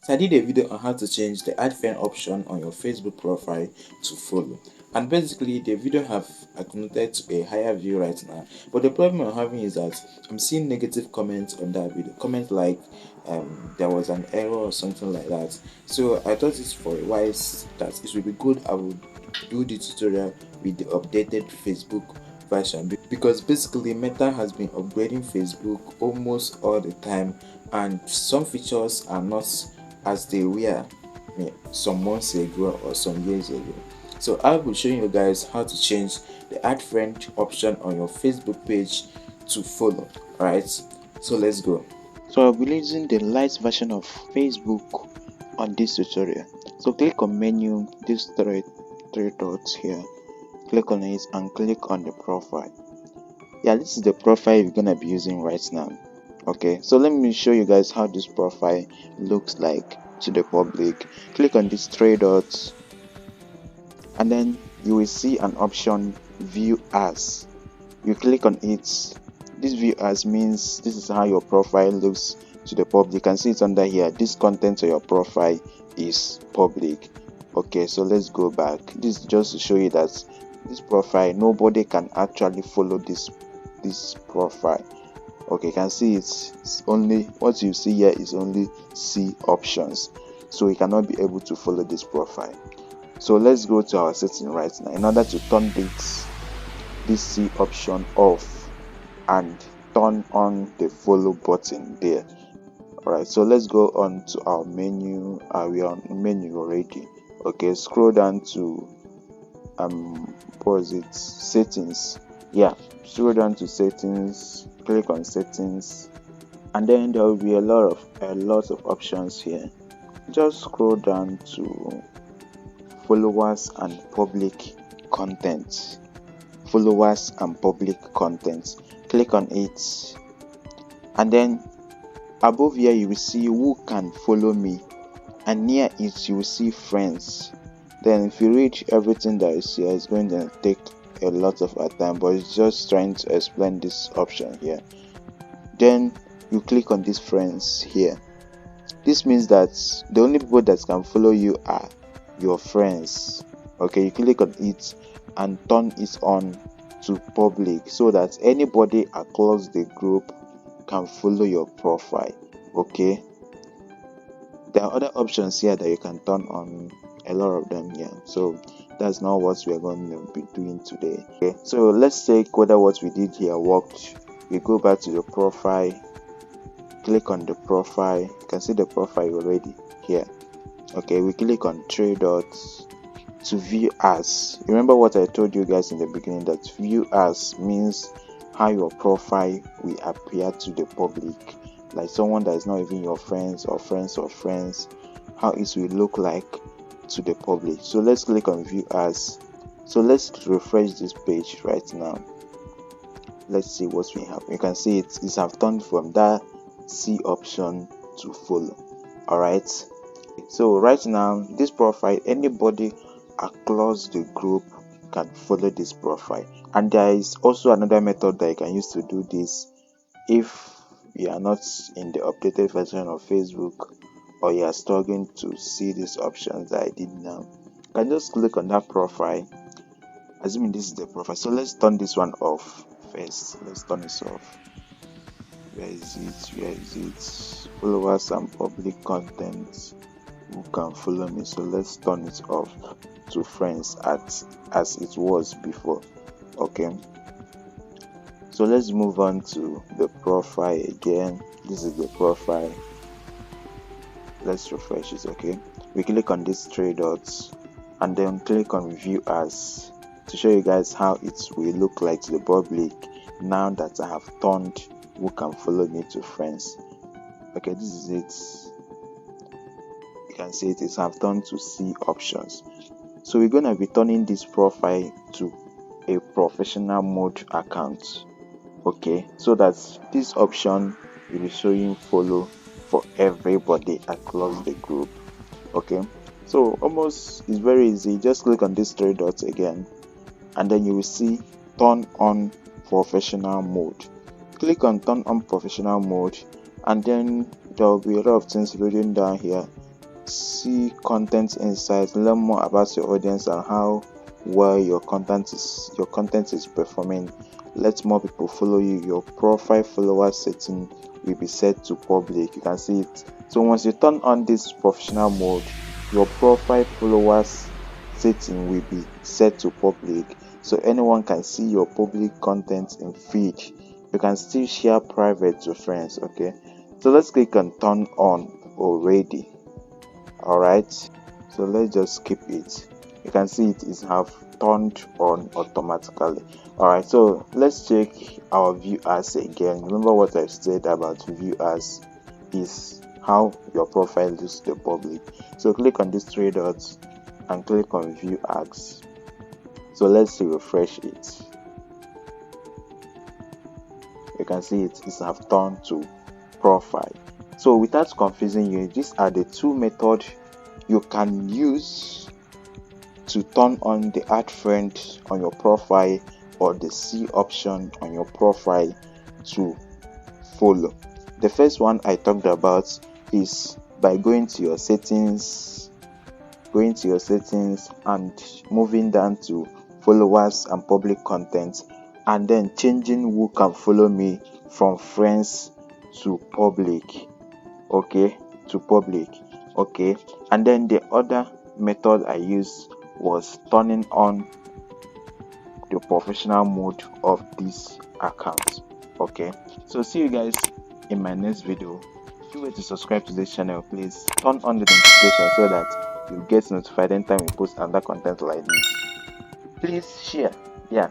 So I did a video on how to change the add friend option on your Facebook profile to follow. And basically the video have accumulated to a higher view right now. But the problem I'm having is that I'm seeing negative comments on that video. Comments like there was an error or something like that. So I thought it's for a while that it would be good I would do the tutorial with the updated Facebook version, because basically Meta has been upgrading Facebook almost all the time, and some features are not as they were some months ago or some years ago. So I will show you guys how to change the add friend option on your Facebook page to follow. Alright, so let's go. So I'll be using the light version of Facebook on this tutorial. So click on menu, these three dots here, click on it and click on the profile. Yeah, this is the profile you're gonna be using right now. Okay, so let me show you guys how this profile looks like to the public. Click on these three dots and then you will see an option view as. You click on it. This view as means this is how your profile looks to the public. You can see it under here. This content of your profile is public. Okay, so let's go back. This is just to show you that this profile, nobody can actually follow this profile. Okay, you can see it's only what you see here is only see options, so you cannot be able to follow this profile. So let's go to our setting right now. In order to turn this see option off and turn on the follow button there. Alright, so let's go on to our menu. We are on menu already. Okay, scroll down to settings. Yeah, scroll down to settings, click on settings, and then there will be a lot of options here. Just scroll down to followers and public content. Followers and public content. Click on it, and then above here you will see who can follow me, and near it you will see friends. Then if you read everything that is here, it's going to take a lot of our time, but it's just trying to explain this option here. Then you click on these friends here. This means that the only people that can follow you are your friends. Okay, you click on it and turn it on to public so that anybody across the group can follow your profile. Okay, there are other options here that you can turn on, a lot of them here. So that's not what we are going to be doing today. Okay, so let's take whether what we did here worked. We go back to the profile, click on the profile. You can see the profile already here. Okay, we click on three dots to view as. Remember what I told you guys in the beginning, that view as means how your profile will appear to the public, like someone that is not even your friends or friends of friends, how it will look like to the public. So let's click on view as. So let's refresh this page right now. Let's see what we have. You can see it is have turned from that see option to follow. Alright, so right now this profile, anybody across the group can follow this profile. And there is also another method that you can use to do this. If you are not in the updated version of Facebook, or you are struggling to see these options that I did now, you can just click on that profile, assuming this is the profile. So let's turn this one off first. Let's turn this off. Where is it? Followers and public content, who can follow me. So let's turn it off to friends as it was before. Okay, so let's move on to the profile again. This is the profile. Let's refresh it. Okay, we click on these three dots and then click on view as to show you guys how it will look like to the public now that I have turned who can follow me to friends. Okay, this is it. You can see it is have turned to see options. So we're going to be turning this profile to a professional mode account. Okay, so that this option will be showing follow for everybody across the group. Okay, so almost it's very easy. Just click on these three dots again, and then you will see turn on professional mode. Click on turn on professional mode, and then there will be a lot of things loading down here. see content insights, learn more about your audience and how well your content is performing. Let more people follow you. Your profile follower setting will be set to public. You can see it. So once you turn on this professional mode, your profile followers setting will be set to public, so anyone can see your public content in feed. You can still share private to friends. Okay, so let's click on turn on already. All right, so let's just skip it. You can see it is have turned on automatically. All right, so let's check our view as again. Remember what I said about view as is how your profile looks to the public. So click on these three dots and click on view ads. So let's refresh it. You can see it is have turned to profile. So without confusing you, these are the two methods you can use to turn on the add friend on your profile or the see option on your profile to follow. The first one I talked about is by going to your settings and moving down to followers and public content, and then changing who can follow me from friends to public. Okay, to public. Okay, and then the other method I used was turning on the professional mode of this account. Okay, so see you guys in my next video. If you were to subscribe to this channel, please turn on the notification so that you get notified anytime we post another content like this. Please share. Yeah,